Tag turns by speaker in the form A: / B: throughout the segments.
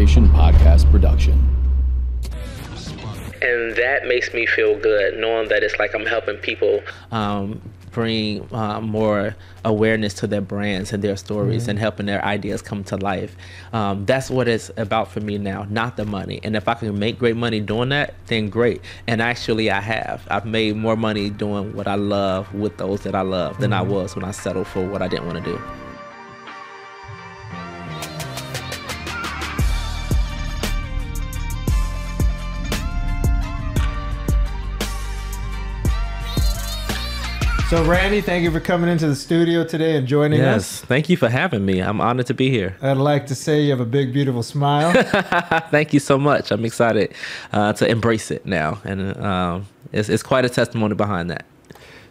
A: Inspiration podcast production.
B: And that makes me feel good, knowing that it's like I'm helping people bring more awareness to their brands and their stories and helping their ideas come to life. That's what it's about for me now, not the money. And if I can make great money doing that, then great. And actually I have. I've made more money doing what I love with those that I love than I was when I settled for what I didn't want to do.
C: So Randy, thank you for coming into the studio today and joining us.
B: Yes, thank you for having me. I'm honored to be here.
C: I'd like to say you have a big, beautiful smile.
B: Thank you so much. I'm excited to embrace it now. And it's quite a testimony behind that.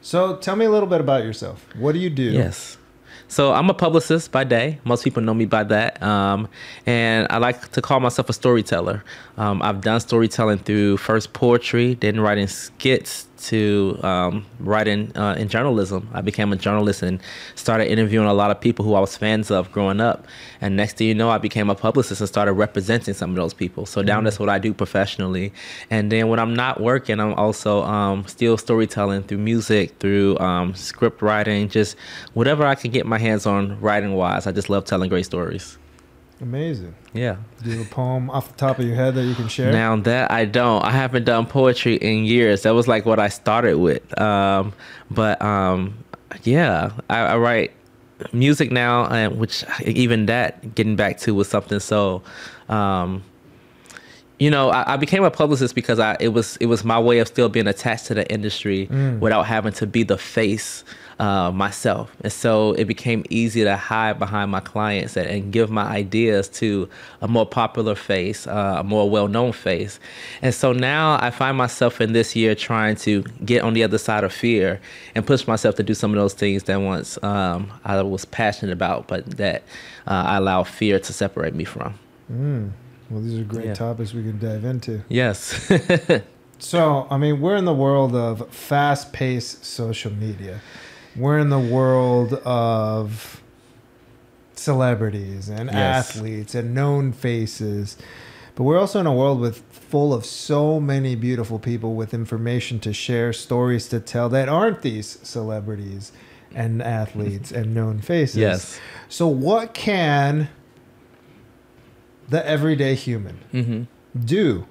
C: So tell me a little bit about yourself. What do you do?
B: Yes. So I'm a publicist by day. Most people know me by that. And I like to call myself a storyteller. I've done storytelling through first poetry, then writing skits, to writing in journalism. I became a journalist and started interviewing a lot of people who I was fans of growing up. And next thing you know, I became a publicist and started representing some of those people. So now that's what I do professionally. And then when I'm not working, I'm also still storytelling through music, through script writing, just whatever I can get my hands on writing wise. I just love telling great stories.
C: Amazing.
B: Yeah.
C: Do you have a poem off the top of your head that you can share?
B: Now that I don't. I haven't done poetry in years. That was like what I started with. Yeah, I write music now, which even that, getting back to, was something so... You know, I became a publicist because it was my way of still being attached to the industry without having to be the face myself. And so it became easy to hide behind my clients and give my ideas to a more popular face, a more well-known face. And so now I find myself in this year trying to get on the other side of fear and push myself to do some of those things that once I was passionate about, but that I allow fear to separate me from.
C: Well, these are great topics we can dive into.
B: Yes.
C: So, I mean, we're in the world of fast-paced social media. We're in the world of celebrities and athletes and known faces. But we're also in a world full of so many beautiful people with information to share, stories to tell that aren't these celebrities and athletes and known faces.
B: Yes.
C: So what can the everyday human do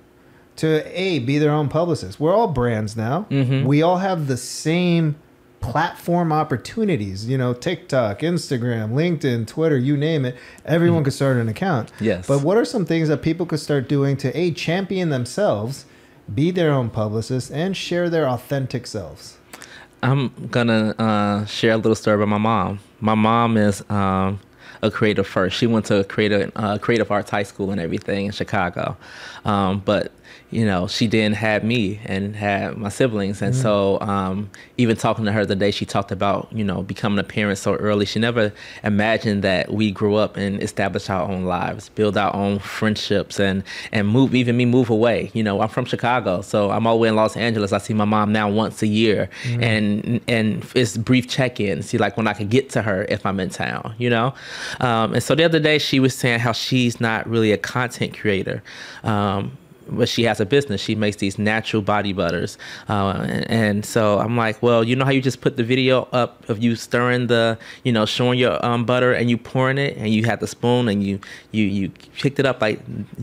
C: to be their own publicist? We're all brands now. We all have the same platform opportunities, you know, TikTok, Instagram, LinkedIn, Twitter, you name it. Everyone could start an account.
B: Yes.
C: But what are some things that people could start doing to champion themselves, be their own publicist, and share their authentic selves? I'm
B: gonna share a little story about my mom. My mom is a creative first. She went to creative arts high school and everything in Chicago. But you know, she didn't have me and had my siblings. And so even talking to her the day, she talked about, you know, becoming a parent so early. She never imagined that we grew up and established our own lives, build our own friendships, and move away. You know, I'm from Chicago, so I'm all the way in Los Angeles. I see my mom now once a year, and it's brief check-ins. See, like when I could get to her if I'm in town, you know? And so the other day she was saying how she's not really a content creator. But she has a business. She makes these natural body butters. And so I'm like, well, you know how you just put the video up of you stirring you know, showing your butter and you pouring it and you had the spoon and you picked it up, like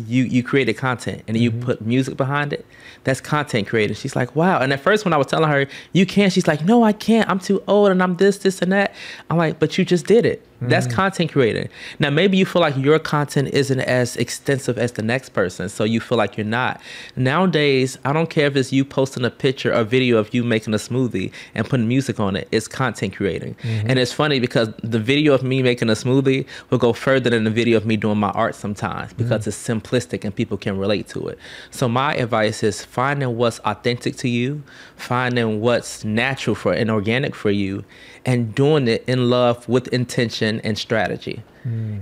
B: you created content and then you put music behind it. That's content creating. She's like, wow. And at first when I was telling her, you can't, she's like, no, I can't. I'm too old and I'm this and that. I'm like, but you just did it. That's content creating. Now, maybe you feel like your content isn't as extensive as the next person, so you feel like you're not. Nowadays, I don't care if it's you posting a picture or video of you making a smoothie and putting music on it. It's content creating. And it's funny because the video of me making a smoothie will go further than the video of me doing my art sometimes because it's simplistic and people can relate to it. So my advice is finding what's authentic to you, finding what's natural and organic for you, and doing it in love with intention and strategy.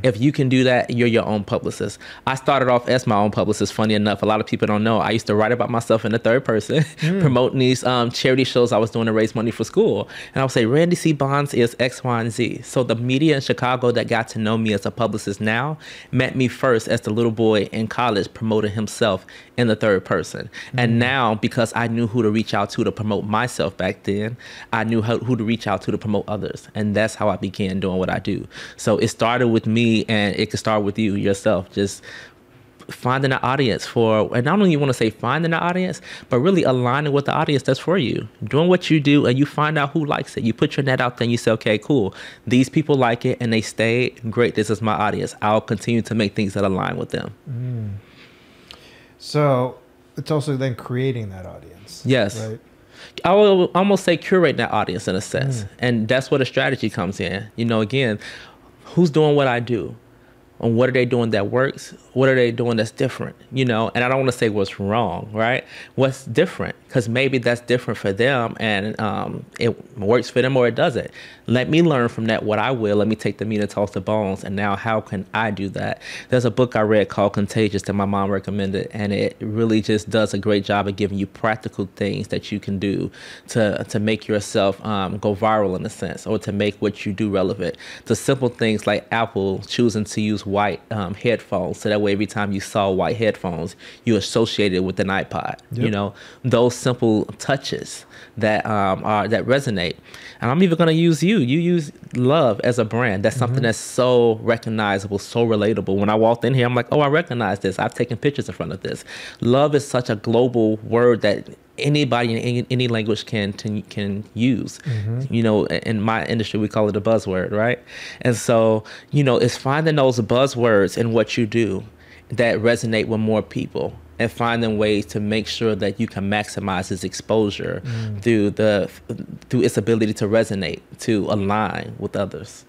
B: If you can do that, you're your own publicist. I started off as my own publicist. Funny enough, a lot of people don't know. I used to write about myself in the third person, promoting these charity shows I was doing to raise money for school. And I would say, Randy C. Bonds is X, Y, and Z. So the media in Chicago that got to know me as a publicist now met me first as the little boy in college promoting himself in the third person. And now, because I knew who to reach out to promote myself back then, I knew who to reach out to promote others. And that's how I began doing what I do. So it started with me, and it could start with you yourself. Just finding an audience for, and not only you want to say finding an audience, but really aligning with the audience that's for you. Doing what you do, and you find out who likes it. You put your net out there and you say, okay, cool. These people like it and they stay. Great, this is my audience. I'll continue to make things that align with them.
C: So it's also then creating that audience.
B: Yes.
C: Right?
B: I will almost say curate that audience in a sense. And that's where the strategy comes in. You know, again, who's doing what I do? And what are they doing that works? What are they doing that's different? You know, and I don't want to say what's wrong, right? What's different? Because maybe that's different for them, and it works for them or it doesn't. Let me learn from that what I will. Let me take the meat and toss the bones. And now how can I do that? There's a book I read called Contagious that my mom recommended, and it really just does a great job of giving you practical things that you can do to make yourself go viral in a sense, or to make what you do relevant. The simple things like Apple choosing to use white headphones, so that way every time you saw white headphones, you associated with an iPod. You know, those simple touches that that resonate. And I'm even going to use you. You use love as a brand. That's something that's so recognizable, so relatable. When I walked in here, I'm like, oh, I recognize this. I've taken pictures in front of this. Love is such a global word that anybody in any language can use. You know, in my industry, we call it a buzzword, right? And so, you know, it's finding those buzzwords in what you do that resonate with more people, and finding ways to make sure that you can maximize its exposure through its ability to resonate, to align with others.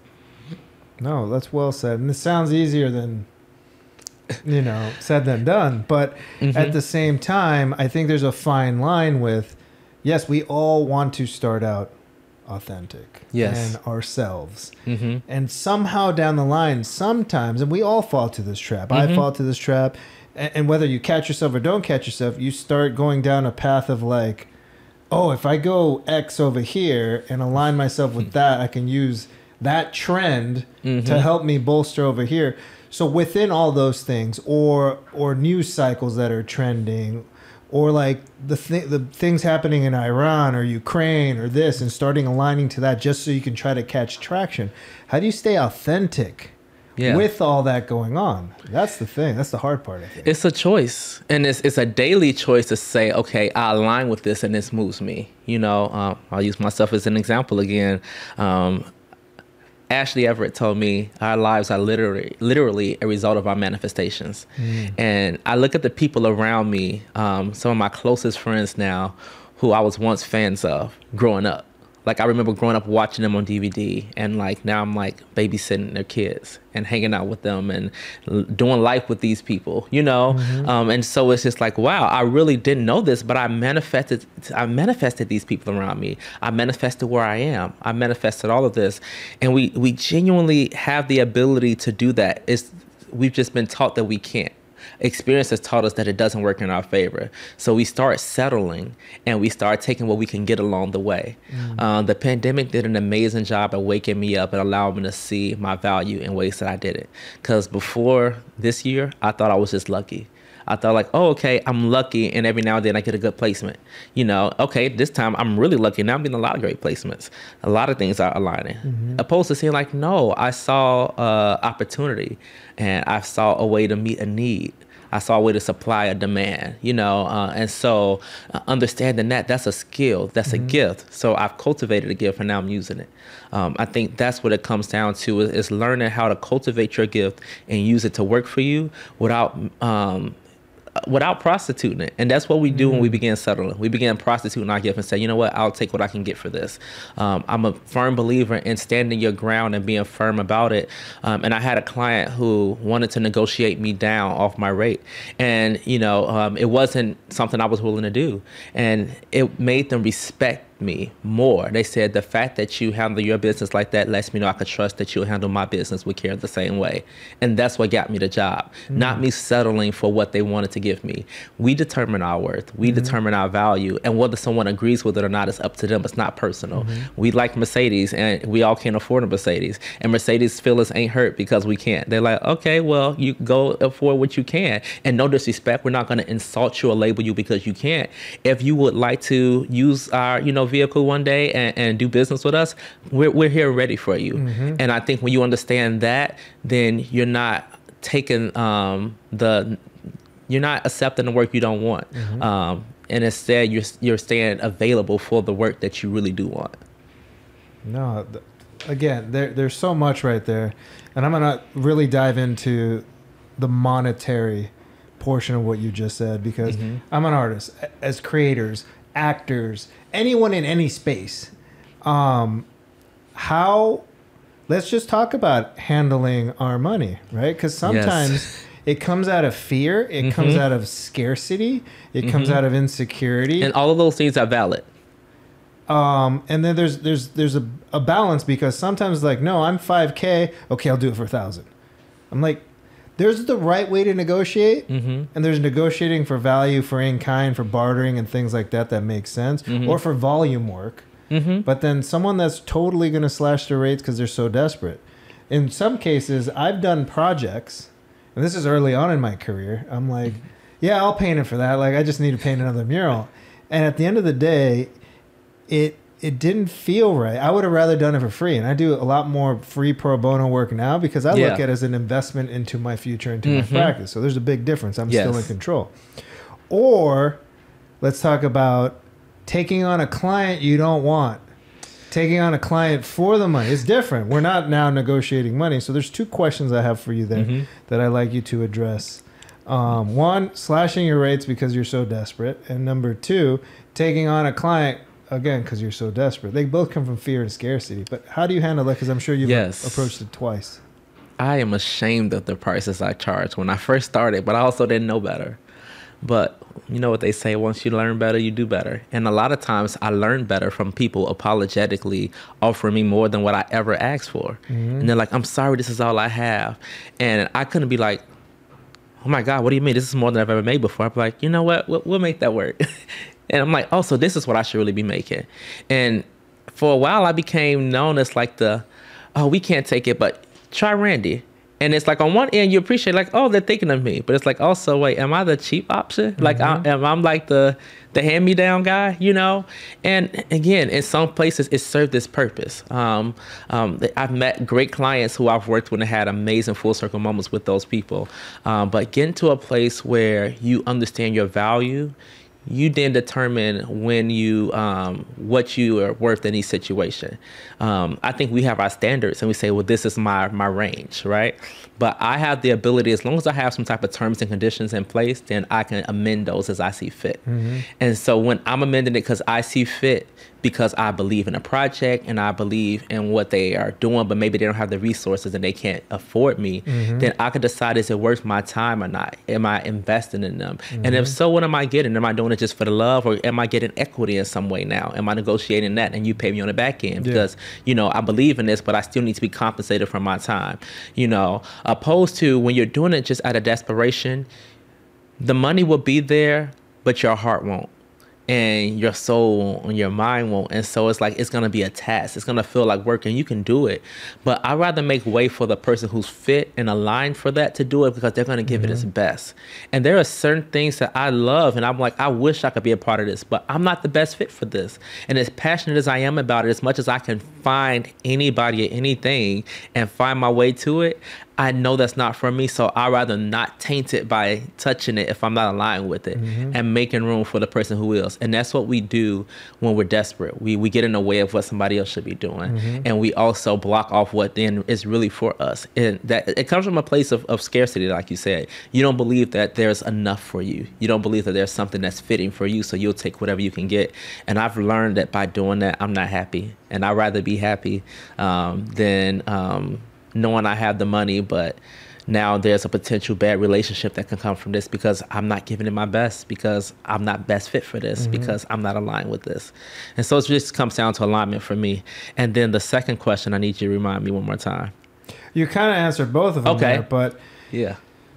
C: No, that's well said. And it sounds easier than, you know, said than done. But at the same time, I think there's a fine line with, yes, we all want to start out authentic and ourselves. And somehow down the line, sometimes, and we all fall to this trap. I fall to this trap. And whether you catch yourself or don't catch yourself, you start going down a path of like, oh, if I go X over here and align myself with that, I can use that trend to help me bolster over here. So within all those things, or news cycles that are trending, or like the things happening in Iran or Ukraine or this, and starting aligning to that just so you can try to catch traction. How do you stay authentic with all that going on? That's the thing. That's the hard part, I think.
B: It's a choice. And it's a daily choice to say, okay, I align with this and this moves me. You know, I'll use myself as an example again. Ashley Everett told me our lives are literally a result of our manifestations. And I look at the people around me, some of my closest friends now, who I was once fans of growing up. Like, I remember growing up watching them on DVD, and like now I'm like babysitting their kids and hanging out with them and doing life with these people, you know? And so it's just like, wow, I really didn't know this, but I manifested these people around me. I manifested where I am. I manifested all of this. And we genuinely have the ability to do that. We've just been taught that we can't. Experience has taught us that it doesn't work in our favor. So we start settling, and we start taking what we can get along the way. The pandemic did an amazing job at waking me up and allowing me to see my value in ways that I didn't. Because before this year, I thought I was just lucky. I thought like, oh, okay, I'm lucky, and every now and then I get a good placement. You know, okay, this time I'm really lucky. Now I'm getting a lot of great placements. A lot of things are aligning. Opposed to saying like, no, I saw opportunity, and I saw a way to meet a need. I saw a way to supply a demand, you know, and so understanding that's a skill, that's a gift. So I've cultivated a gift, and now I'm using it. I think that's what it comes down to is learning how to cultivate your gift and use it to work for you without prostituting it. And that's what we do when we begin settling. We begin prostituting our gift and say, you know what, I'll take what I can get for this. I'm a firm believer in standing your ground and being firm about it. And I had a client who wanted to negotiate me down off my rate. And, you know, it wasn't something I was willing to do. And it made them respect me more. They said the fact that you handle your business like that lets me know I could trust that you'll handle my business with care the same way. And that's what got me the job, not me settling for what they wanted to give me. We determine our worth. We determine our value. And whether someone agrees with it or not is up to them. It's not personal. We like Mercedes, and we all can't afford a Mercedes. And Mercedes feelings ain't hurt because we can't. They're like, okay, well, you go afford what you can. And no disrespect, we're not going to insult you or label you because you can't. If you would like to use our, vehicle one day and do business with us, we're here ready for you. And I think when you understand that, then you're not taking you're not accepting the work you don't want. And instead you're staying available for the work that you really do want.
C: No, again, there's so much right there. And I'm going to really dive into the monetary portion of what you just said, because I'm an artist. As creators, actors, anyone in any space, let's just talk about handling our money, right? Because sometimes it comes out of fear, it comes out of scarcity, it comes out of insecurity,
B: and all of those things are valid.
C: And then there's a balance, because sometimes like, no, I'm 5K, okay, I'll do it for 1,000. I'm like, there's the right way to negotiate, and there's negotiating for value, for in kind, for bartering and things like that makes sense, or for volume work. But then someone that's totally going to slash their rates because they're so desperate. In some cases, I've done projects, and this is early on in my career. I'm like, yeah, I'll paint it for that. Like, I just need to paint another mural. And at the end of the day, it didn't feel right. I would have rather done it for free. And I do a lot more free pro bono work now because I look at it as an investment into my future, into my practice. So there's a big difference. I'm still in control. Or let's talk about taking on a client you don't want. Taking on a client for the money. It's different. We're not now negotiating money. So there's two questions I have for you there that I'd like you to address. One, slashing your rates because you're so desperate. And number two, taking on a client, again, because you're so desperate. They both come from fear and scarcity. But how do you handle that? Because I'm sure you've approached it twice.
B: I am ashamed of the prices I charged when I first started, but I also didn't know better. But you know what they say, once you learn better, you do better. And a lot of times I learned better from people apologetically offering me more than what I ever asked for. And they're like, I'm sorry, this is all I have. And I couldn't be like, oh my God, what do you mean? This is more than I've ever made before. I'm like, you know what? We'll make that work. And I'm like, oh, so this is what I should really be making. And for a while, I became known as like we can't take it, but try Randy. And it's like on one end, you appreciate like, oh, they're thinking of me. But it's like, also, wait, am I the cheap option? Like, I'm like the hand-me-down guy, And again, in some places, it served its purpose. I've met great clients who I've worked with and had amazing full-circle moments with those people. But getting to a place where you understand your value, you then determine when what you are worth in each situation. I think we have our standards and we say, well, this is my range, right? But I have the ability, as long as I have some type of terms and conditions in place, then I can amend those as I see fit. And so when I'm amending it because I see fit, because I believe in a project and I believe in what they are doing, but maybe they don't have the resources and they can't afford me, then I could decide, is it worth my time or not? Am I investing in them? And if so, what am I getting? Am I doing it just for the love, or am I getting equity in some way now? Am I negotiating that and you pay me on the back end? Because, I believe in this, but I still need to be compensated for my time, opposed to when you're doing it just out of desperation, the money will be there, but your heart won't. And your soul and your mind won't. And so it's like, it's going to be a task. It's going to feel like work, and you can do it. But I'd rather make way for the person who's fit and aligned for that to do it, because they're going to give it its best. And there are certain things that I love, and I'm like, I wish I could be a part of this, but I'm not the best fit for this. And as passionate as I am about it, as much as I can find anybody or anything and find my way to it, I know that's not for me, so I'd rather not taint it by touching it if I'm not aligned with it, and making room for the person who is. And that's what we do when we're desperate. We get in the way of what somebody else should be doing, and we also block off what then is really for us. And that it comes from a place of scarcity, like you said. You don't believe that there's enough for you. You don't believe that there's something that's fitting for you, so you'll take whatever you can get. And I've learned that by doing that, I'm not happy. And I'd rather be happy than knowing I have the money, but now there's a potential bad relationship that can come from this because I'm not giving it my best, because I'm not best fit for this, because I'm not aligned with this. And so it just comes down to alignment for me. And then the second question, I need you to remind me one more time.
C: You kind of answered both of them there, but
B: yeah,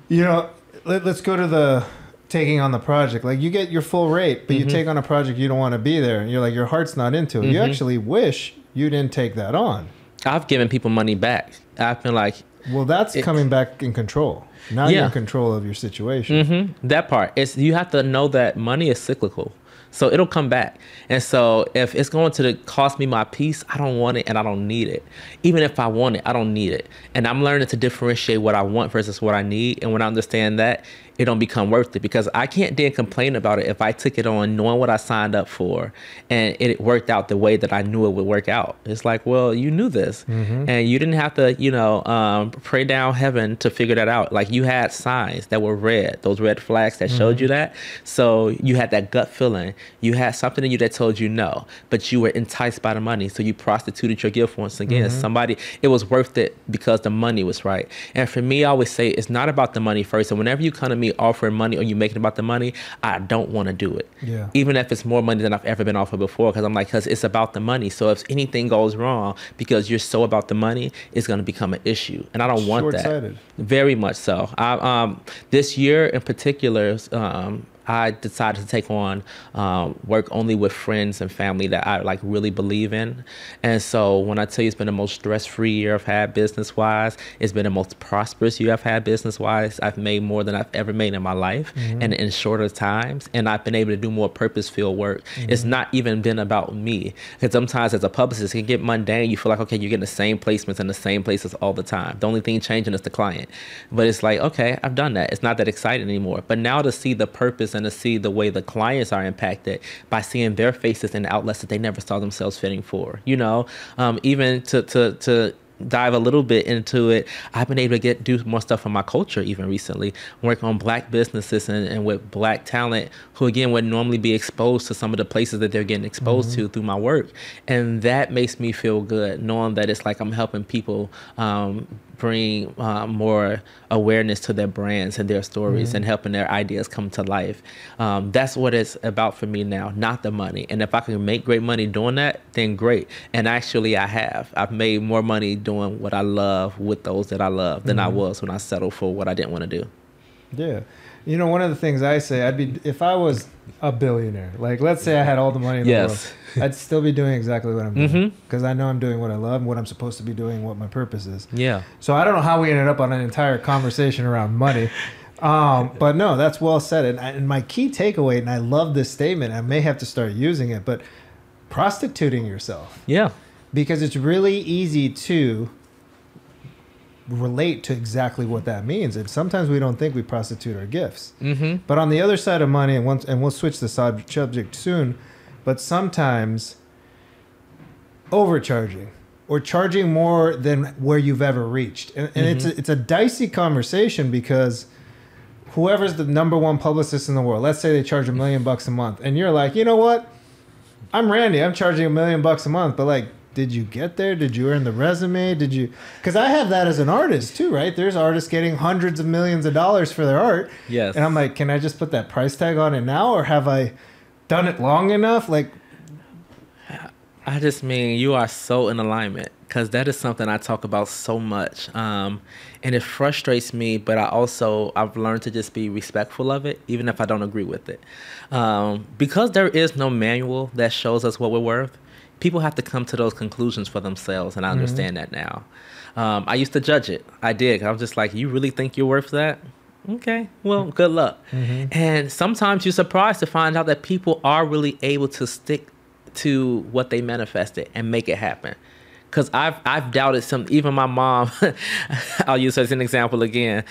C: you know, let's go to the taking on the project. Like, you get your full rate, but you take on a project you don't want to be there, and you're like, your heart's not into it. You actually wish you didn't take that on.
B: I've given people money back. I've been like,
C: well, that's coming back in control. Now you're in control of your situation.
B: That part. You have to know that money is cyclical. So it'll come back. And so if it's going to cost me my peace, I don't want it and I don't need it. Even if I want it, I don't need it. And I'm learning to differentiate what I want versus what I need. And when I understand that, it don't become worth it, because I can't then complain about it if I took it on knowing what I signed up for and it worked out the way that I knew it would work out. It's like, well, you knew this and you didn't have to, pray down heaven to figure that out. Like, you had signs that were red, those red flags that showed you that. So you had that gut feeling. You had something in you that told you no, but you were enticed by the money. So you prostituted your gift once again. It was worth it because the money was right. And for me, I always say it's not about the money first. And whenever you come to me offering money or you make it about the money, I don't want to do it. Yeah. Even if it's more money than I've ever been offered before, because I'm like, because it's about the money. So if anything goes wrong because you're so about the money, it's going to become an issue. And I don't want that. Short-sighted. Very much so. This year in particular, I decided to take on work only with friends and family that I like really believe in. And so when I tell you it's been the most stress-free year I've had business-wise, it's been the most prosperous year I've had business-wise. I've made more than I've ever made in my life and in shorter times. And I've been able to do more purpose-filled work. It's not even been about me. Because sometimes as a publicist, it can get mundane. You feel like, okay, you're getting the same placements in the same places all the time. The only thing changing is the client. But it's like, okay, I've done that. It's not that exciting anymore. But now to see the purpose and to see the way the clients are impacted by seeing their faces in outlets that they never saw themselves fitting for, even to dive a little bit into it, I've been able to do more stuff for my culture even recently, work on Black businesses and with Black talent who again would normally be exposed to some of the places that they're getting exposed to through my work. And that makes me feel good, knowing that it's like I'm helping people bring more awareness to their brands and their stories and helping their ideas come to life. That's what it's about for me now, not the money. And if I can make great money doing that, then great. And actually I've made more money doing what I love with those that I love than I was when I settled for what I didn't want to do.
C: Yeah. One of the things I say, if I was a billionaire, like let's say I had all the money in the world, I'd still be doing exactly what I'm doing, because I know I'm doing what I love and what I'm supposed to be doing, what my purpose is. Yeah. So I don't know how we ended up on an entire conversation around money. But no, that's well said. And my key takeaway, and I love this statement, I may have to start using it, but prostituting yourself. Yeah. Because it's really easy to relate to exactly what that means. And sometimes we don't think we prostitute our gifts. But on the other side of money, and we'll switch the subject soon, but sometimes overcharging or charging more than where you've ever reached. And it's a dicey conversation, because whoever's the number one publicist in the world, let's say they charge $1 million a month, and you're like, you know what? I'm Randy. I'm charging $1 million a month, but like, did you get there? Did you earn the resume? Did you? Because I have that as an artist too, right? There's artists getting hundreds of millions of dollars for their art. Yes. And I'm like, can I just put that price tag on it now, or have I done it long enough? Like,
B: I just mean you are so in alignment, because that is something I talk about so much. And it frustrates me, but I've learned to just be respectful of it, even if I don't agree with it. Because there is no manual that shows us what we're worth. People have to come to those conclusions for themselves, and I understand that now. I used to judge it. I did. I was just like, you really think you're worth that? Okay, well, good luck. And sometimes you're surprised to find out that people are really able to stick to what they manifested and make it happen. Because I've doubted even my mom. I'll use her as an example again.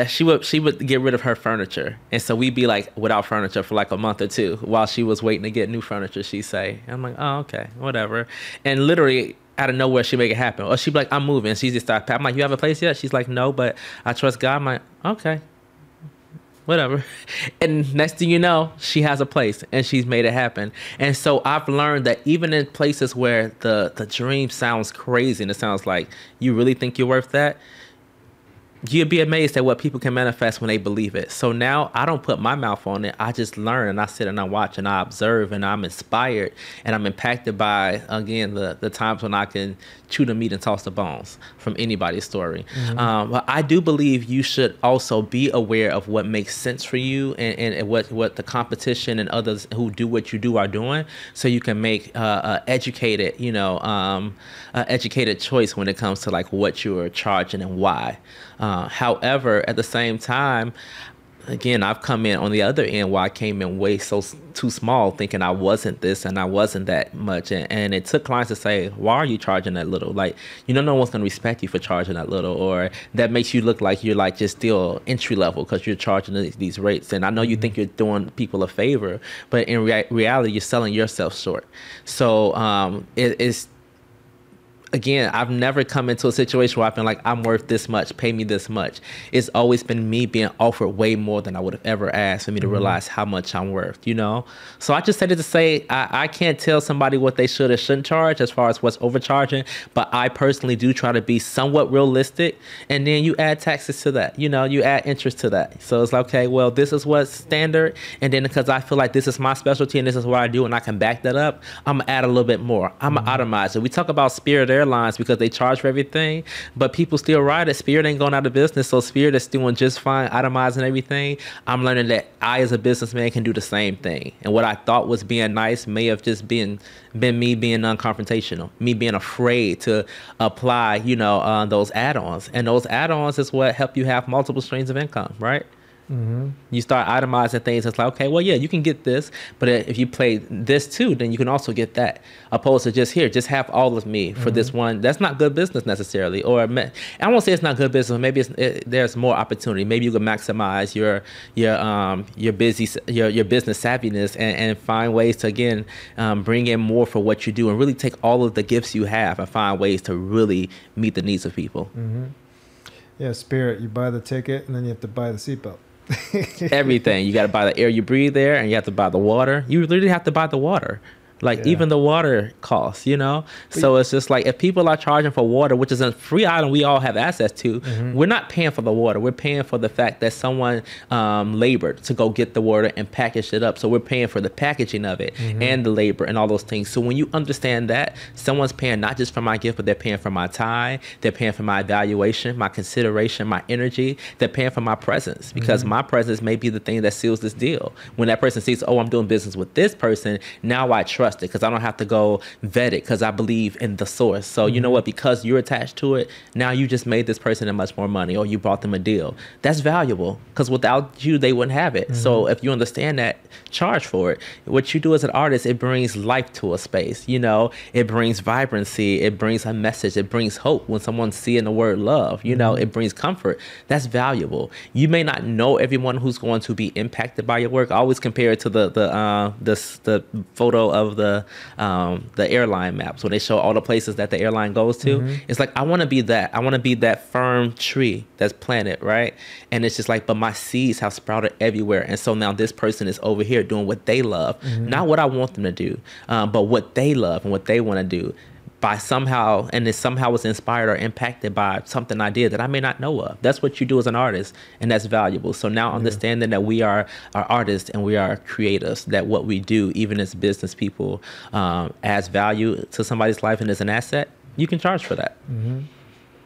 B: She would get rid of her furniture, and so we'd be like without furniture for like a month or two while she was waiting to get new furniture. She'd say, and I'm like, oh, okay, whatever. And literally out of nowhere, she'd make it happen. Or she'd be like, I'm moving. She just started. I'm like, you have a place yet? She's like, no, but I trust God. I'm like, okay. Whatever. And next thing you know, she has a place and she's made it happen. And so I've learned that even in places where the dream sounds crazy and it sounds like you really think you're worth that, you'd be amazed at what people can manifest when they believe it. So now I don't put my mouth on it. I just learn and I sit and I watch and I observe and I'm inspired and I'm impacted by, again, the times when I can chew the meat and toss the bones from anybody's story. But I do believe you should also be aware of what makes sense for you and what the competition and others who do what you do are doing, so you can make educated, educated choice when it comes to like what you are charging and why. However, at the same time, again, I've come in on the other end where I came in way too small, thinking I wasn't this and I wasn't that much. And it took clients to say, why are you charging that little? Like, no one's going to respect you for charging that little, or that makes you look like you're like just still entry level because you're charging these rates. And I know you think you're doing people a favor, but in reality, you're selling yourself short. So it's, again, I've never come into a situation where I've been like, I'm worth this much, pay me this much. It's always been me being offered way more than I would have ever asked for me to realize how much I'm worth, So I just said it to say, I can't tell somebody what they should or shouldn't charge as far as what's overcharging, but I personally do try to be somewhat realistic. And then you add taxes to that, you add interest to that. So it's like, okay, well, this is what's standard. And then because I feel like this is my specialty and this is what I do and I can back that up, I'm going to add a little bit more. I'm going to itemize it. We talk about Spirit Airlines because they charge for everything, but people still ride it. Spirit ain't going out of business, so Spirit is doing just fine, itemizing everything. I'm learning that I, as a businessman, can do the same thing. And what I thought was being nice may have just been me being non-confrontational, me being afraid to apply, those add-ons. And those add-ons is what help you have multiple streams of income, right? You start itemizing things. It's like, okay, well, yeah, you can get this, but if you play this too, then you can also get that. Opposed to just have all of me for this one. That's not good business necessarily. Or I won't say it's not good business. Maybe there's more opportunity. Maybe you can maximize your business savviness and find ways to again bring in more for what you do and really take all of the gifts you have and find ways to really meet the needs of people.
C: Yeah, Spirit. You buy the ticket and then you have to buy the seatbelt.
B: Everything. You got to buy the air you breathe there, and you have to buy the water. You literally have to buy the water. Like even the water costs, So it's just like if people are charging for water, which is a free item we all have access to, we're not paying for the water. We're paying for the fact that someone labored to go get the water and package it up. So we're paying for the packaging of it and the labor and all those things. So when you understand that, someone's paying not just for my gift, but they're paying for my time. They're paying for my evaluation, my consideration, my energy. They're paying for my presence because my presence may be the thing that seals this deal. When that person sees, oh, I'm doing business with this person, now I trust it because I don't have to go vet it because I believe in the source. So you know what? Because you're attached to it, now you just made this person that much more money or you brought them a deal. That's valuable because without you, they wouldn't have it. So if you understand that, charge for it. What you do as an artist, it brings life to a space. It brings vibrancy. It brings a message. It brings hope when someone's seeing the word love. It brings comfort. That's valuable. You may not know everyone who's going to be impacted by your work. I always compare it to the photo of the airline maps when they show all the places that the airline goes to. It's like, I want to be that. I want to be that firm tree that's planted, right? And it's just like, but my seeds have sprouted everywhere. And so now this person is over here doing what they love, not what I want them to do, but what they love and what they want to do. By somehow, and it somehow was inspired or impacted by something I did that I may not know of. That's what you do as an artist, and that's valuable. So now understanding that we are artists and we are creatives, that what we do, even as business people, adds value to somebody's life and is an asset, you can charge for that.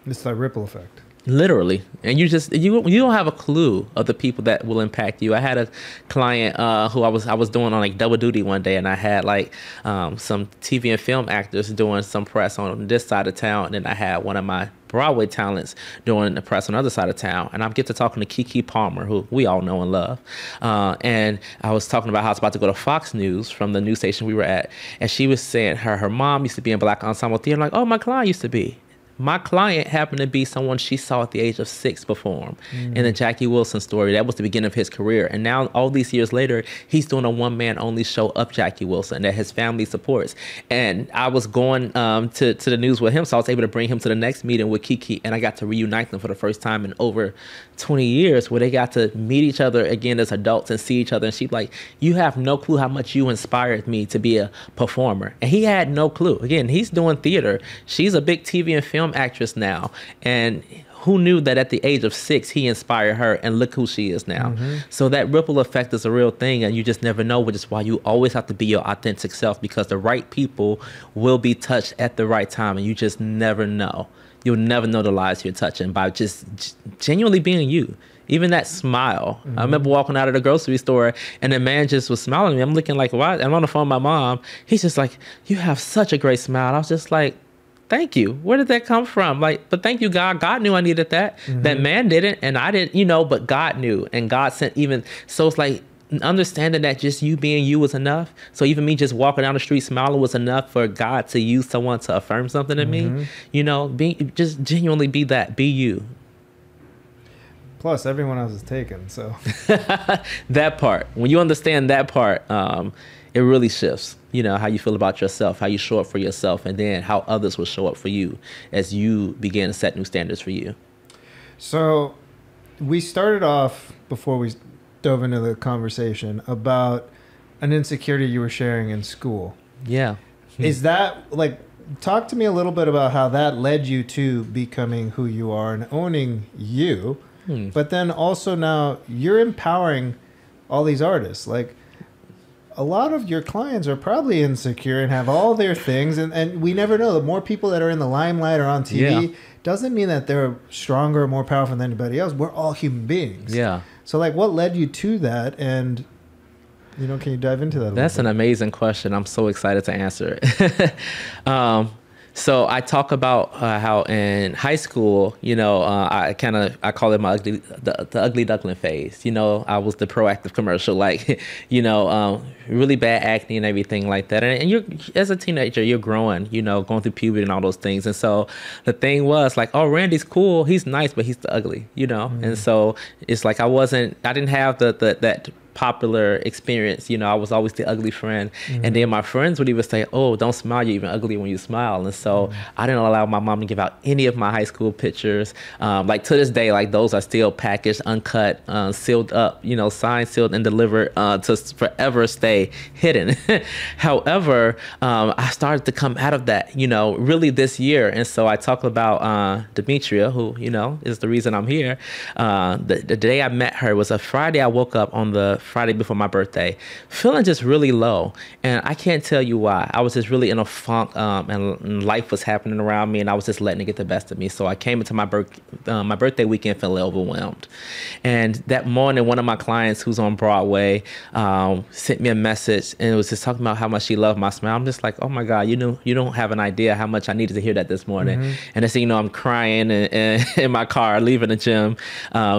C: It's that ripple effect.
B: Literally. And you don't have a clue of the people that will impact you. I had a client who I was doing on like double duty one day, and I had like some TV and film actors doing some press on this side of town, and then I had one of my Broadway talents doing the press on the other side of town. And I get to talking to Keke Palmer, who we all know and love. And I was talking about how I was about to go to Fox News from the news station we were at. And she was saying her mom used to be in Black Ensemble Theater. I'm like, oh, my client used to be. My client happened to be someone she saw at the age of 6 perform in the Jackie Wilson story. That was the beginning of his career. And now all these years later, he's doing a one-man only show of Jackie Wilson that his family supports. And I was going to the news with him, so I was able to bring him to the next meeting with Keke, and I got to reunite them for the first time in over 20 years, where they got to meet each other again as adults and see each other. And she's like, you have no clue how much you inspired me to be a performer. And he had no clue. Again, he's doing theater. She's a big TV and film actress now, and who knew that at the age of 6, he inspired her, and look who she is now. So that ripple effect is a real thing, and you just never know, which is why you always have to be your authentic self, because the right people will be touched at the right time, and you just never know. You'll never know the lives you're touching by just genuinely being you. Even that smile. I remember walking out of the grocery store and the man just was smiling at me. I'm looking like, why? I'm on the phone with my mom. He's just like, you have such a great smile. I was just like, thank you. Where did that come from? Like, but thank you, God. God knew I needed that. That man didn't, and I didn't, but God knew, and God sent even. So it's like understanding that just you being you was enough. So even me just walking down the street smiling was enough for God to use someone to affirm something to me. Just genuinely be you.
C: Plus, everyone else is taken, so.
B: That part. When you understand that part, it really shifts, how you feel about yourself, how you show up for yourself, and then how others will show up for you as you begin to set new standards for you. So
C: we started off, before we dove into the conversation, about an insecurity you were sharing in school.
B: Yeah.
C: Is that, talk to me a little bit about how that led you to becoming who you are and owning you. But then also now you're empowering all these artists. Like, a lot of your clients are probably insecure and have all their things. And we never know. The more people that are in the limelight or on TV doesn't mean that they're stronger or more powerful than anybody else. We're all human beings.
B: Yeah.
C: So, what led you to that? And, can you dive into that a little bit?
B: That's an amazing question. I'm so excited to answer it. So I talk about how in high school, I call it the ugly duckling phase. I was the proactive commercial, really bad acne and everything like that. And you're, as a teenager, you're growing, going through puberty and all those things. And so the thing was like, oh, Randy's cool. He's nice, but he's the ugly, And so it's like I didn't have that popular experience. I was always the ugly friend. And then my friends would even say, oh, don't smile, you're even ugly when you smile. And so I didn't allow my mom to give out any of my high school pictures. To this day, those are still packaged, uncut, sealed up, signed, sealed, and delivered to forever stay hidden. However, I started to come out of that, really this year. And so I talk about Demetria, who, is the reason I'm here. The day I met her was a Friday. I woke up on the Friday before my birthday, feeling just really low. And I can't tell you why. I was just really in a funk, and life was happening around me, and I was just letting it get the best of me. So I came into my birthday weekend feeling overwhelmed. And that morning, one of my clients who's on Broadway sent me a message, and it was just talking about how much she loved my smile. I'm just like, oh my God, you don't have an idea how much I needed to hear that this morning. And next thing you know, I'm crying in my car, leaving the gym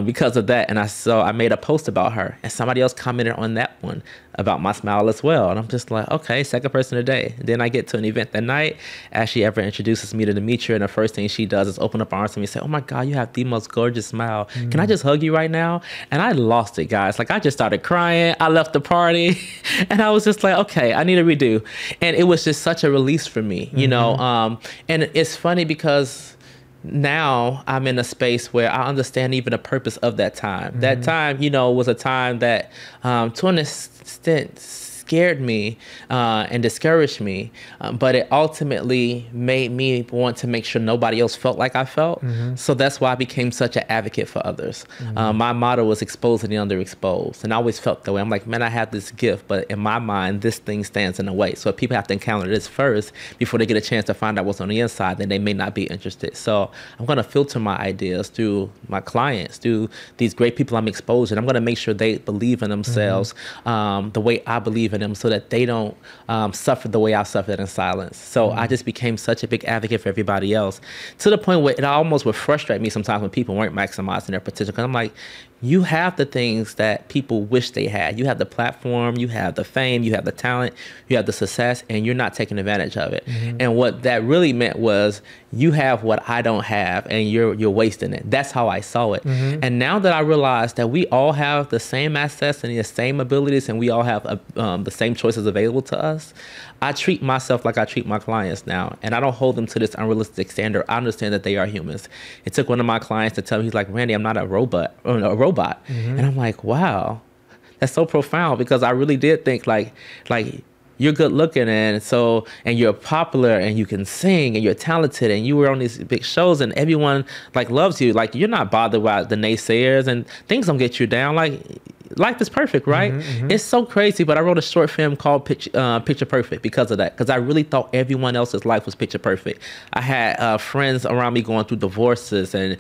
B: because of that. And I made a post about her, and somebody else commented on that one about my smile as well. And I'm just like, okay, second person today. Then I get to an event that night. Ashley ever introduces me to Demetria, and the first thing she does is open up her arms to me and say, oh my God, you have the most gorgeous smile. Can I just hug you right now? And I lost it, guys. I just started crying. I left the party and I was just like, okay, I need a redo. And it was just such a release for me, and it's funny because now I'm in a space where I understand even the purpose of that time. That time, was a time that to an extent scared me and discouraged me, but it ultimately made me want to make sure nobody else felt like I felt. So that's why I became such an advocate for others. My motto was exposing the underexposed, and I always felt that way. I'm like, man, I have this gift, but in my mind, this thing stands in the way. So if people have to encounter this first before they get a chance to find out what's on the inside, then they may not be interested. So I'm going to filter my ideas through my clients, through these great people I'm exposing. I'm going to make sure they believe in themselves the way I believe in them, so that they don't suffer the way I suffered in silence. So I just became such a big advocate for everybody else, to the point where it almost would frustrate me sometimes when people weren't maximizing their potential. Because I'm like, you have the things that people wish they had. You have the platform, you have the fame, you have the talent, you have the success, and you're not taking advantage of it. And what that really meant was, you have what I don't have, and you're wasting it. That's how I saw it. And now that I realize that we all have the same assets and the same abilities, and we all have the same choices available to us, I treat myself like I treat my clients now, and I don't hold them to this unrealistic standard. I understand that they are humans. It took one of my clients to tell me, he's like, Randy, I'm not a robot. And I'm like, wow, that's so profound, because I really did think like you're good looking, and you're popular, and you can sing, and you're talented, and you were on these big shows, and everyone like loves you. Like, you're not bothered by the naysayers, and things don't get you down. Like, life is perfect, right? It's so crazy, but I wrote a short film called Picture Perfect because of that, because I really thought everyone else's life was picture perfect. I had friends around me going through divorces and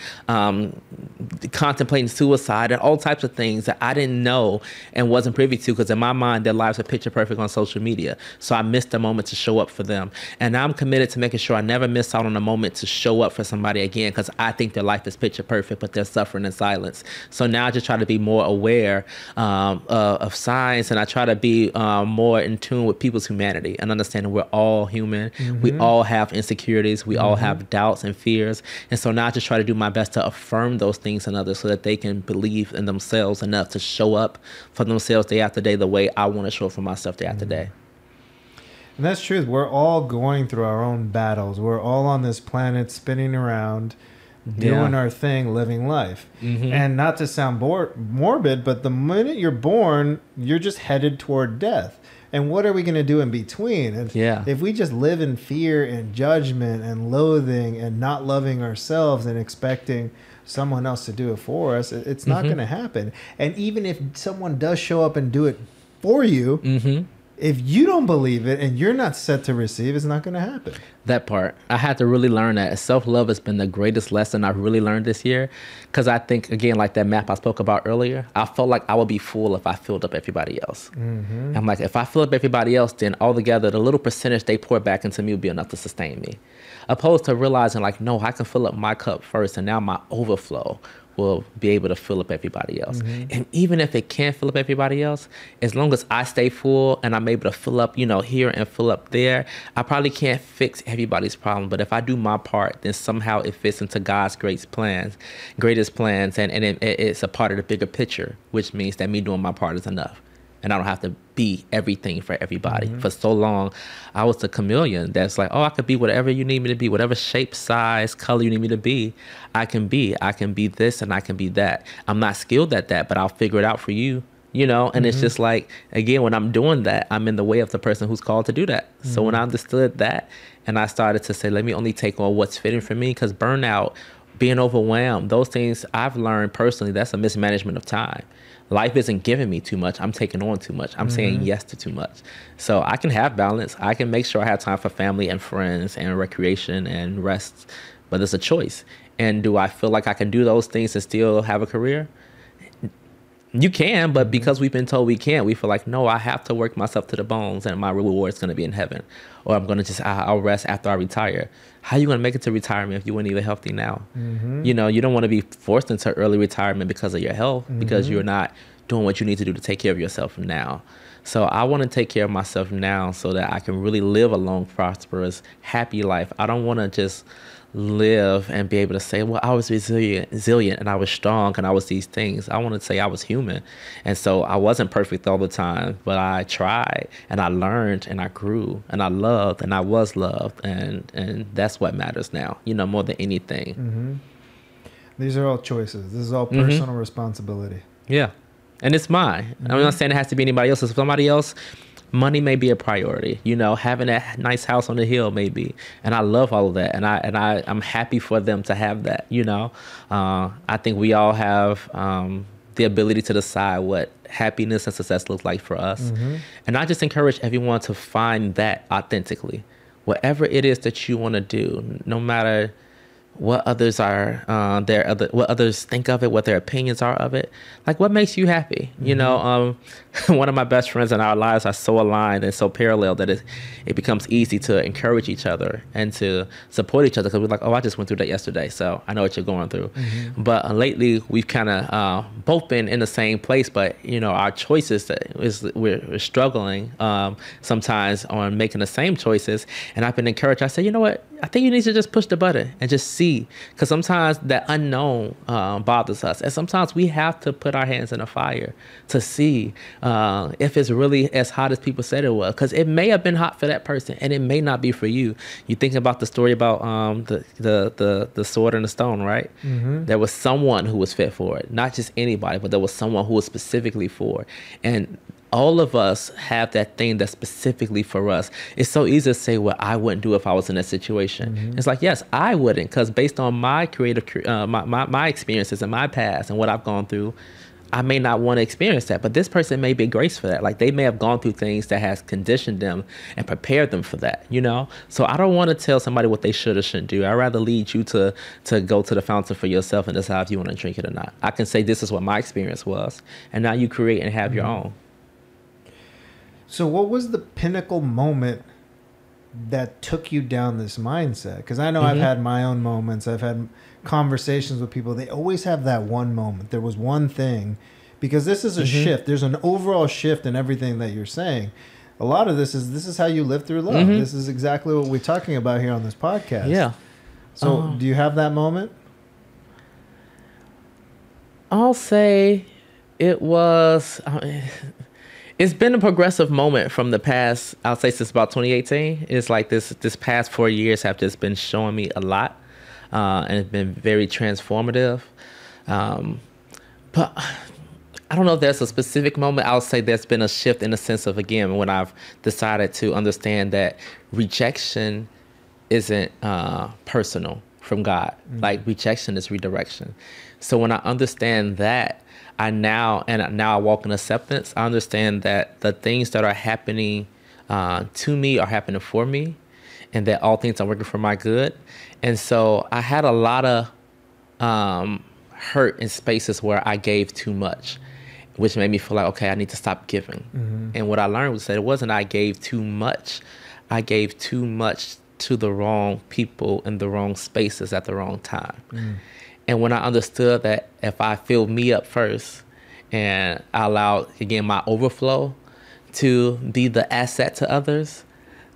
B: contemplating suicide and all types of things that I didn't know and wasn't privy to, because in my mind, their lives are picture perfect on social media. So I missed the moment to show up for them. And now I'm committed to making sure I never miss out on a moment to show up for somebody again, because I think their life is picture perfect, but they're suffering in silence. So now I just try to be more aware of signs, and I try to be more in tune with people's humanity and understanding we're all human. We all have insecurities. We all have doubts and fears. And so now I just try to do my best to affirm those things in others so that they can believe in themselves enough to show up for themselves day after day the way I want to show up for myself day after day.
C: And that's true. We're all going through our own battles. We're all on this planet spinning around, doing our thing, living life. And not to sound morbid, but the minute you're born, you're just headed toward death. And what are we going to do in between? And if we just live in fear and judgment and loathing and not loving ourselves and expecting someone else to do it for us, it's not going to happen. And even if someone does show up and do it for you, if you don't believe it and you're not set to receive, it's not going to happen.
B: That part. I had to really learn that. Self-love has been the greatest lesson I've really learned this year. Because I think, again, like that map I spoke about earlier, I felt like I would be full if I filled up everybody else. I'm like, if I fill up everybody else, then altogether, the little percentage they pour back into me will be enough to sustain me. Opposed to realizing, like, no, I can fill up my cup first, and now my overflow will be able to fill up everybody else. And even if it can't fill up everybody else, as long as I stay full and I'm able to fill up, here and fill up there, I probably can't fix everybody's problem. But if I do my part, then somehow it fits into God's greatest plans, and it's a part of the bigger picture, which means that me doing my part is enough. And I don't have to be everything for everybody. For so long, I was a chameleon that's like, oh, I could be whatever you need me to be, whatever shape, size, color you need me to be, I can be. I can be this and I can be that. I'm not skilled at that, but I'll figure it out for you, And it's just like, again, when I'm doing that, I'm in the way of the person who's called to do that. So when I understood that, and I started to say, let me only take on what's fitting for me, because burnout, being overwhelmed, those things I've learned personally, that's a mismanagement of time. Life isn't giving me too much. I'm taking on too much. I'm saying yes to too much. So I can have balance. I can make sure I have time for family and friends and recreation and rest, but it's a choice. And do I feel like I can do those things and still have a career? You can, but because we've been told we can't, we feel like, no, I have to work myself to the bones and my reward is going to be in heaven. Or I'm going to I'll rest after I retire. How are you going to make it to retirement if you weren't even healthy now? You don't want to be forced into early retirement because of your health, because you're not doing what you need to do to take care of yourself now. So I want to take care of myself now so that I can really live a long, prosperous, happy life. I don't want to just live and be able to say, well, I was resilient and I was strong and I was these things. I want to say I was human. And so I wasn't perfect all the time, but I tried and I learned and I grew and I loved and I was loved. And that's what matters now, more than anything.
C: These are all choices. This is all personal responsibility.
B: Yeah. And it's mine. I'm not saying it has to be anybody else's. Somebody else, money may be a priority, having that nice house on the hill maybe. And I love all of that. And I'm happy for them to have that, I think we all have the ability to decide what happiness and success looks like for us. And I just encourage everyone to find that authentically. Whatever it is that you want to do, no matter what others are, what others think of it, what their opinions are of it. Like, what makes you happy? One of my best friends in our lives are so aligned and so parallel that it becomes easy to encourage each other and to support each other, because we're like, oh, I just went through that yesterday, so I know what you're going through. But lately, we've kind of both been in the same place, but our choices we're struggling sometimes on making the same choices. And I've been encouraged. I said, you know what? I think you need to just push the button and just see, because sometimes that unknown bothers us, and sometimes we have to put our hands in the fire to see if it's really as hot as people said it was, because it may have been hot for that person and it may not be for you. You think about the story about the sword and the stone, right? There was someone who was fit for it, not just anybody, but there was someone who was specifically for it. And all of us have that thing that's specifically for us. It's so easy to say, well, I wouldn't do if I was in that situation. It's like, yes, I wouldn't, because based on my my experiences and my past and what I've gone through, I may not want to experience that, but this person may be graced for that. Like, they may have gone through things that has conditioned them and prepared them for that, you know? So I don't want to tell somebody what they should or shouldn't do. I'd rather lead you to go to the fountain for yourself and decide if you want to drink it or not. I can say, this is what my experience was, and now you create and have your own.
C: So what was the pinnacle moment that took you down this mindset? Because I know I've had my own moments. I've had conversations with people. They always have that one moment. There was one thing, because this is a shift. There's an overall shift in everything that you're saying. A lot of this is how you live through love. This is exactly what we're talking about here on this podcast.
B: Yeah.
C: So do you have that moment?
B: I'll say it was... it's been a progressive moment from the past, I'll say, since about 2018. It's like this past 4 years have just been showing me a lot. And it's been very transformative. But I don't know if there's a specific moment. I'll say there's been a shift in the sense of, again, when I've decided to understand that rejection isn't personal from God. Like, rejection is redirection. So when I understand that, I now walk in acceptance. I understand that the things that are happening to me are happening for me, and that all things are working for my good. And so I had a lot of hurt in spaces where I gave too much, which made me feel like, okay, I need to stop giving. And what I learned was that it wasn't I gave too much. I gave too much to the wrong people in the wrong spaces at the wrong time. And when I understood that if I filled me up first and I allowed, again, my overflow to be the asset to others,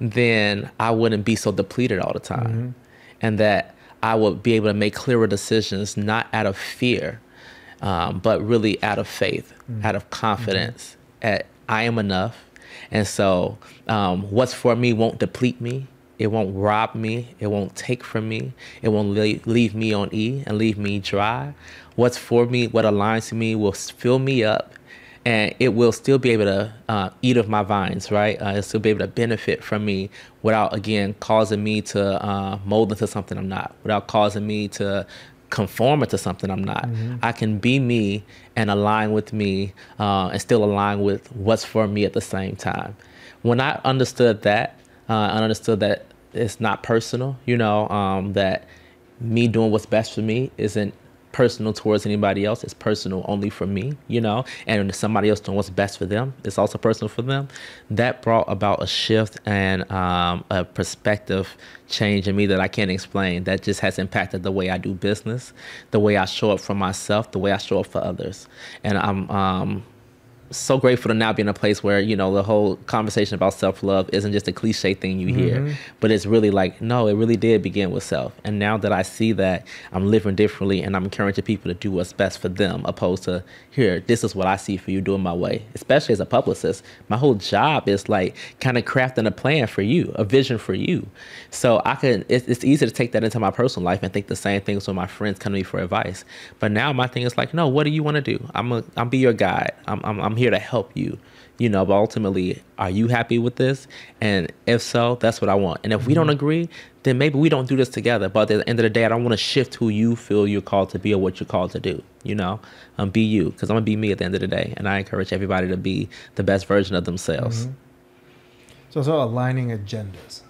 B: then I wouldn't be so depleted all the time. And that I would be able to make clearer decisions, not out of fear, but really out of faith, out of confidence. At I am enough. And so what's for me won't deplete me. It won't rob me. It won't take from me. It won't leave me on E and leave me dry. What's for me, what aligns to me, will fill me up. And it will still be able to eat of my vines, right? It'll still be able to benefit from me without, again, causing me to mold into something I'm not, without causing me to conform into something I'm not. I can be me and align with me and still align with what's for me at the same time. When I understood that, I understood that it's not personal, you know, that me doing what's best for me isn't personal towards anybody else. It's personal only for me, you know, and if somebody else doing what's best for them, it's also personal for them. That brought about a shift and a perspective change in me that I can't explain. That just has impacted the way I do business, the way I show up for myself, the way I show up for others. And I'm so grateful to now be in a place where, you know, the whole conversation about self-love isn't just a cliche thing you hear, but it's really like, no, it really did begin with self. And now that I see that, I'm living differently and I'm encouraging people to do what's best for them, opposed to, here, this is what I see for you, doing my way. Especially as a publicist, my whole job is like kind of crafting a plan for you, a vision for you. So it's easy to take that into my personal life and think the same things when my friends come to me for advice. But now my thing is like, no, what do you want to do? I'm be your guide. I'm here to help you, you know, but ultimately, are you happy with this? And if so, that's what I want. And if we don't agree, then maybe we don't do this together. But at the end of the day, I don't want to shift who you feel you're called to be or what you're called to do, you know, be you, because I'm going to be me at the end of the day. And I encourage everybody to be the best version of themselves.
C: So it's all aligning agendas.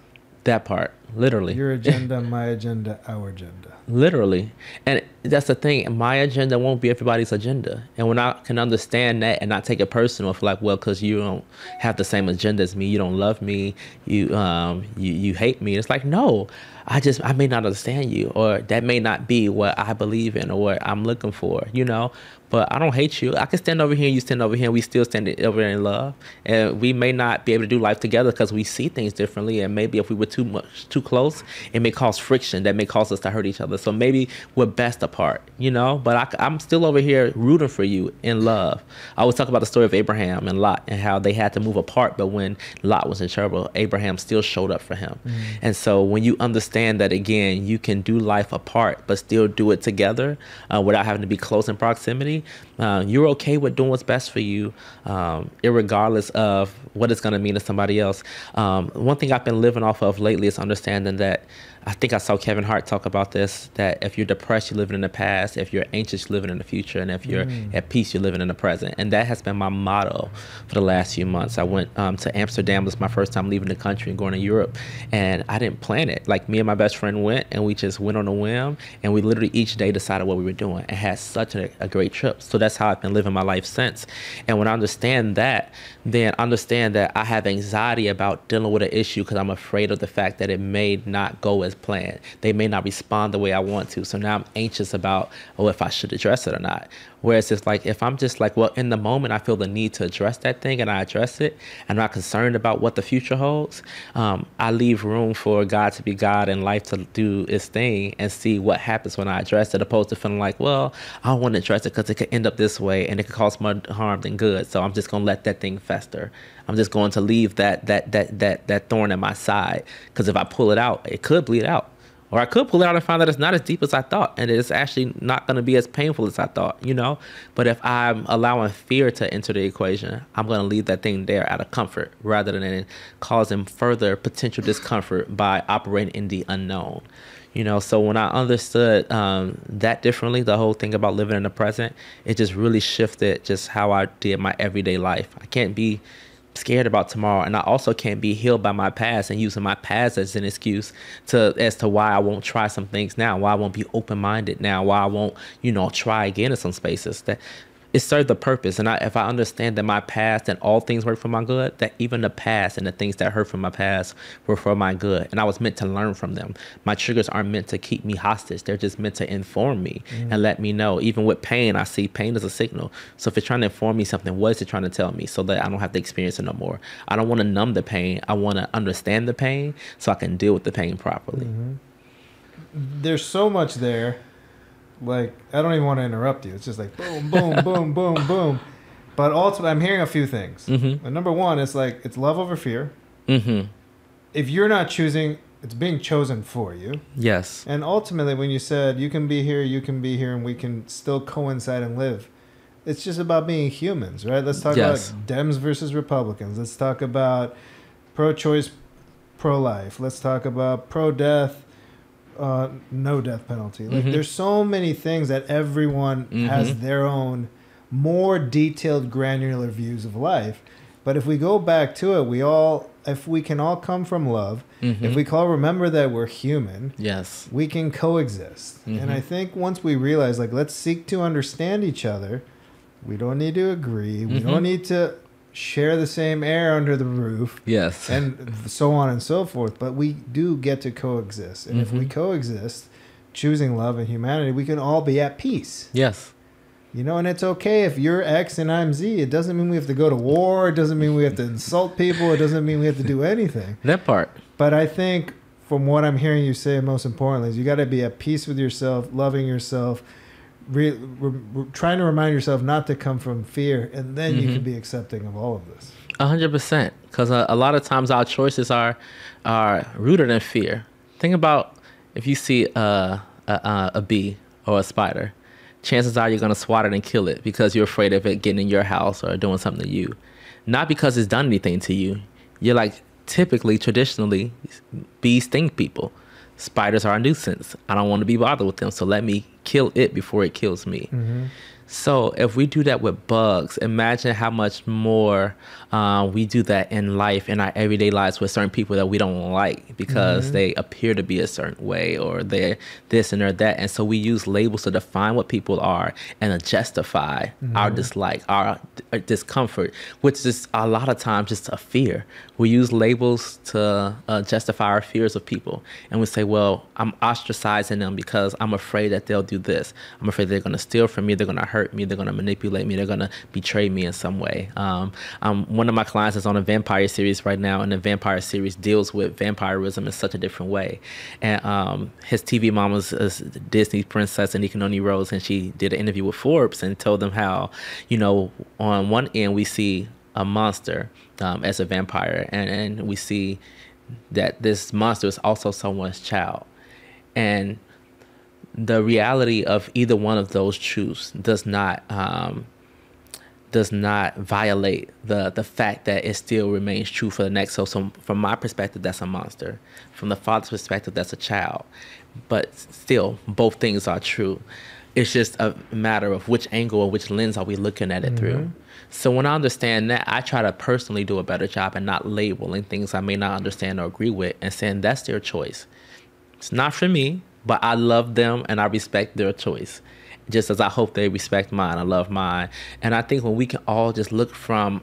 B: That part, literally.
C: Your agenda, my agenda, our agenda.
B: Literally. And that's the thing. My agenda won't be everybody's agenda. And when I can understand that and not take it personal, for like, well, because you don't have the same agenda as me, you don't love me, you hate me. It's like, no, I may not understand you, or that may not be what I believe in or what I'm looking for, you know. But I don't hate you. I can stand over here and you stand over here and we still stand over there in love. And we may not be able to do life together because we see things differently. And maybe if we were too too close, it may cause friction that may cause us to hurt each other. So maybe we're best apart, but I'm still over here rooting for you in love. I always talk about the story of Abraham and Lot and how they had to move apart, but when Lot was in trouble, Abraham still showed up for him. And so when you understand that, again, you can do life apart but still do it together without having to be close in proximity, you're okay with doing what's best for you, irregardless of what it's going to mean to somebody else. One thing I've been living off of lately is understanding that, I think I saw Kevin Hart talk about this, that if you're depressed, you're living in the past. If you're anxious, you're living in the future. And if you're at peace, you're living in the present. And that has been my motto for the last few months. I went to Amsterdam. It was my first time leaving the country and going to Europe. And I didn't plan it. Like, me and my best friend went, and we just went on a whim. And we literally each day decided what we were doing and had such a great trip. So that's how I've been living my life since. And when I understand that, then understand that I have anxiety about dealing with an issue because I'm afraid of the fact that it may not go as planned. They may not respond the way I want to. So now I'm anxious about, if I should address it or not. Whereas it's like, if I'm just like, well, in the moment, I feel the need to address that thing and I address it, I'm not concerned about what the future holds. I leave room for God to be God and life to do its thing and see what happens when I address it, opposed to feeling like, well, I don't want to address it because it could end up this way and it could cause more harm than good. So I'm just going to let that thing fester. I'm just going to leave that thorn in my side, because if I pull it out, it could bleed out. Or I could pull it out and find that it's not as deep as I thought, and it's actually not going to be as painful as I thought, But if I'm allowing fear to enter the equation, I'm going to leave that thing there out of comfort rather than causing further potential discomfort by operating in the unknown. So when I understood that differently, the whole thing about living in the present, it just really shifted just how I did my everyday life. I can't be scared about tomorrow, and I also can't be healed by my past and using my past as an excuse as to why I won't try some things now, why I won't be open-minded now, why I won't try again in some spaces. That it served the purpose. And if I understand that my past and all things work for my good, that even the past and the things that hurt from my past were for my good, and I was meant to learn from them. My triggers aren't meant to keep me hostage. They're just meant to inform me and let me know. Even with pain, I see pain as a signal. So if it's trying to inform me something, what is it trying to tell me, so that I don't have to experience it no more? I don't want to numb the pain. I want to understand the pain so I can deal with the pain properly.
C: There's so much there. Like, I don't even want to interrupt you. It's just like boom, boom, boom, boom, boom. But ultimately, I'm hearing a few things. And number one, it's like, it's love over fear. If you're not choosing, it's being chosen for you.
B: Yes.
C: And ultimately, when you said you can be here, and we can still coincide and live, it's just about being humans, right? Let's talk about Dems versus Republicans. Let's talk about pro-choice, pro-life. Let's talk about pro-death, no death penalty. Like, there's so many things that everyone has their own more detailed, granular views of life. But if we go back to it, if we can all come from love, if we can all remember that we're human,
B: yes,
C: we can coexist. And I think once we realize, like, let's seek to understand each other. We don't need to agree. We don't need to share the same air under the roof.
B: Yes.
C: And so on and so forth. But we do get to coexist. And if we coexist, choosing love and humanity, we can all be at peace.
B: Yes.
C: And it's okay if you're X and I'm Z. It doesn't mean we have to go to war. It doesn't mean we have to insult people. It doesn't mean we have to do anything.
B: That part.
C: But I think from what I'm hearing you say, most importantly, is you got to be at peace with yourself, loving yourself, trying to remind yourself not to come from fear, and then you can be accepting of all of this.
B: 100%. Because a lot of times our choices are rooted in fear. Think about if you see a bee or a spider, chances are you're going to swat it and kill it because you're afraid of it getting in your house or doing something to you. Not because it's done anything to you. You're like, traditionally, bees sting people. Spiders are a nuisance. I don't want to be bothered with them, so let me kill it before it kills me. So if we do that with bugs, imagine how much more we do that in life, in our everyday lives, with certain people that we don't like because they appear to be a certain way, or they're this and they're that. And so we use labels to define what people are and to justify our dislike, our discomfort, which is a lot of times just a fear. We use labels to justify our fears of people. And we say, well, I'm ostracizing them because I'm afraid that they'll do this. I'm afraid they're going to steal from me. They're going to hurt hurt me. They're going to manipulate me. They're going to betray me in some way. One of my clients is on a vampire series right now, and the vampire series deals with vampirism in such a different way. And his TV mom was a Disney princess, Anikone Rose, and she did an interview with Forbes and told them how, on one end we see a monster as a vampire, and we see that this monster is also someone's child. And the reality of either one of those truths does not violate the fact that it still remains true for the next. So from my perspective, that's a monster. From the father's perspective, that's a child. But still, both things are true. It's just a matter of which angle or which lens are we looking at it through. So when I understand that, I try to personally do a better job and not labeling things I may not understand or agree with and saying that's their choice. It's not for me, but I love them and I respect their choice. Just as I hope they respect mine, I love mine. And I think when we can all just look from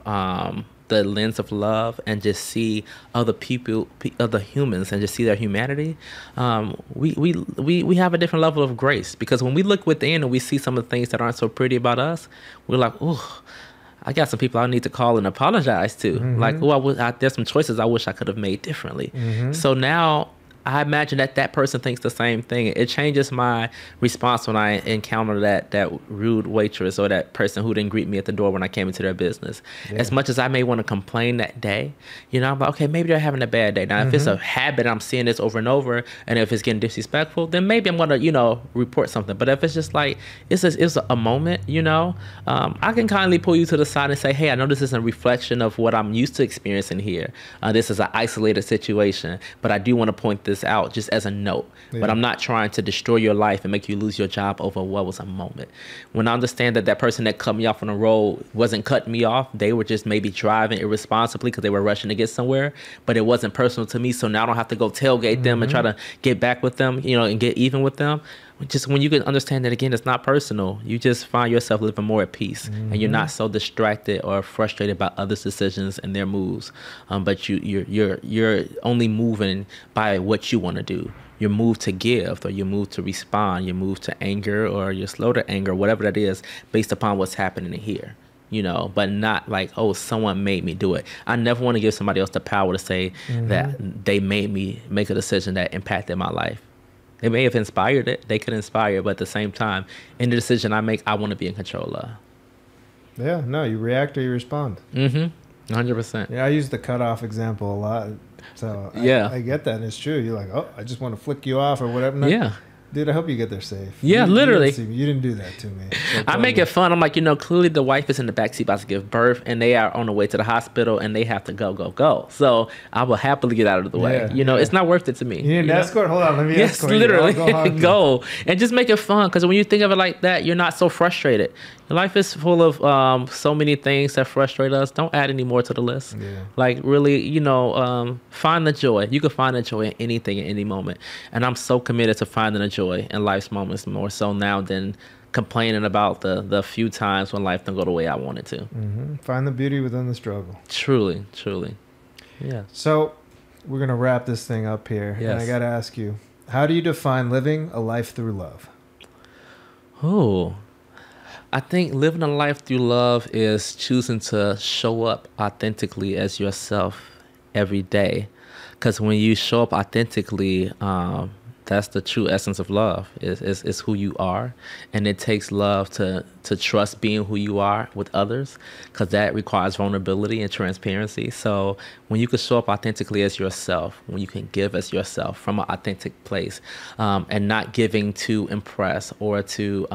B: the lens of love and just see other people, other humans, and just see their humanity, we have a different level of grace. Because when we look within and we see some of the things that aren't so pretty about us, we're like, oh, I got some people I need to call and apologize to. Like, oh, there's some choices I wish I could have made differently. So now I imagine that person thinks the same thing. It changes my response when I encounter that rude waitress or that person who didn't greet me at the door when I came into their business. Yeah. As much as I may want to complain that day, I'm like, okay, maybe they're having a bad day. Now, if it's a habit, I'm seeing this over and over, and if it's getting disrespectful, then maybe I'm going to, report something. But if it's just like, it's a moment, I can kindly pull you to the side and say, hey, I know this isn't a reflection of what I'm used to experiencing here. This is an isolated situation, but I do want to point this out just as a note. But I'm not trying to destroy your life and make you lose your job over what was a moment. When I understand that person that cut me off on the road wasn't cutting me off, they were just maybe driving irresponsibly because they were rushing to get somewhere, but it wasn't personal to me, so now I don't have to go tailgate them and try to get back with them, and get even with them. Just when you can understand that, again, it's not personal, you just find yourself living more at peace, and you're not so distracted or frustrated by others' decisions and their moves. But you're only moving by what you want to do. You're moved to give, or you're moved to respond. You're moved to anger, or you're slow to anger, whatever that is, based upon what's happening here. But not like, oh, someone made me do it. I never want to give somebody else the power to say that they made me make a decision that impacted my life. They may have inspired it. They could inspire, but at the same time, in the decision I make, I want to be in control of.
C: Yeah, no, you react or you respond.
B: 100%.
C: Yeah, I use the cutoff example a lot. So I get that, and it's true. You're like, oh, I just want to flick you off or whatever. No,
B: yeah.
C: Dude, I hope you get there safe.
B: Yeah, literally.
C: You didn't do that to me. So
B: I make it fun. I'm like, clearly the wife is in the backseat about to give birth, and they are on the way to the hospital, and they have to go. So I will happily get out of the way. It's not worth it to me.
C: You need an escort? Hold on, let me escort you.
B: Yes, literally. Go. And just make it fun, because when you think of it like that, you're not so frustrated. Life is full of so many things that frustrate us. Don't add any more to the list. Yeah. Like, really, find the joy. You can find the joy in anything at any moment. And I'm so committed to finding the joy in life's moments, more so now than complaining about the few times when life don't go the way I want it to.
C: Find the beauty within the struggle.
B: Truly. Yeah.
C: So we're going to wrap this thing up here. Yes. And I got to ask you, how do you define living a life through love?
B: Oh, I think living a life through love is choosing to show up authentically as yourself every day. Because when you show up authentically, that's the true essence of love, is who you are. And it takes love to trust being who you are with others, because that requires vulnerability and transparency. So when you can show up authentically as yourself, when you can give as yourself from an authentic place, and not giving to impress or to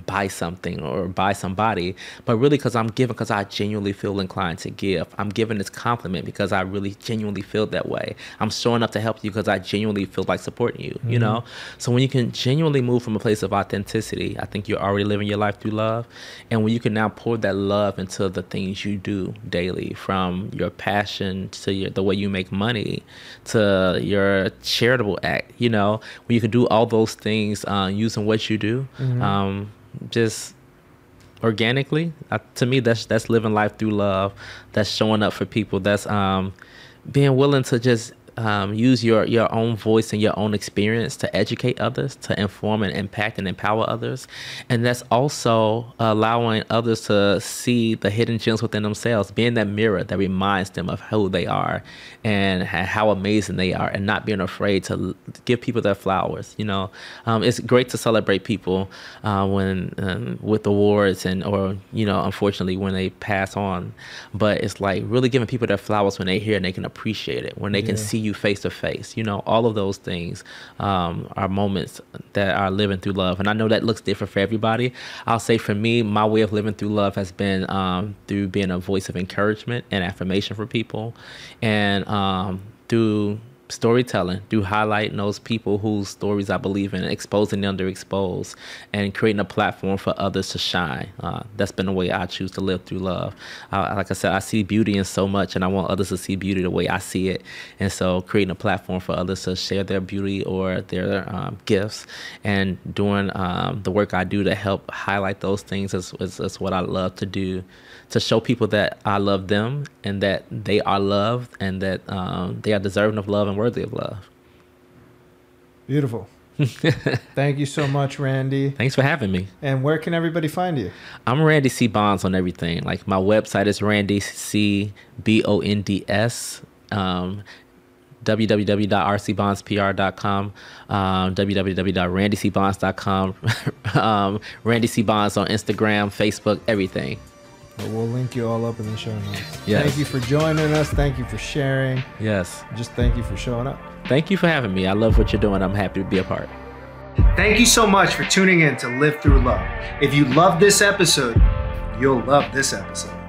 B: buy something or buy somebody, but really because I'm giving because I genuinely feel inclined to give. I'm giving this compliment because I really genuinely feel that way. I'm showing up to help you because I genuinely feel like supporting you, you know? So when you can genuinely move from a place of authenticity, I think you're already living your life through love. And when you can now pour that love into the things you do daily, from your passion to the way you make money to your charitable act, when you can do all those things using what you do, just organically, to me, that's living life through love. That's showing up for people. That's being willing to just use your own voice and your own experience to educate others, to inform and impact and empower others. And that's also allowing others to see the hidden gems within themselves, being that mirror that reminds them of who they are and how amazing they are, and not being afraid to give people their flowers. It's great to celebrate people when with awards or unfortunately when they pass on, but it's like really giving people their flowers when they're here and they can appreciate it, when they can see you face to face. All of those things are moments that are living through love. And I know that looks different for everybody. I'll say for me, my way of living through love has been through being a voice of encouragement and affirmation for people, and through storytelling, through highlighting those people whose stories I believe in, exposing the underexposed, and creating a platform for others to shine. That's been the way I choose to live through love. Like I said, I see beauty in so much, and I want others to see beauty the way I see it. And so creating a platform for others to share their beauty or their gifts, and doing the work I do to help highlight those things is what I love to do, to show people that I love them and that they are loved, and that they are deserving of love and worthy of love.
C: Beautiful. Thank you so much, Randy.
B: Thanks for having me.
C: And where can everybody find you?
B: I'm Randy C. Bonds on everything. Like, my website is Randy C. Bonds. www.rcbondspr.com, www.randycbonds.com, Randy C. Bonds on Instagram, Facebook, everything.
C: But we'll link you all up in the show notes.
B: Yes.
C: Thank you for joining us. Thank you for sharing.
B: Yes.
C: Just thank you for showing up.
B: Thank you for having me. I love what you're doing. I'm happy to be a part.
C: Thank you so much for tuning in to Live Through Love. If you love this episode, you'll love this episode.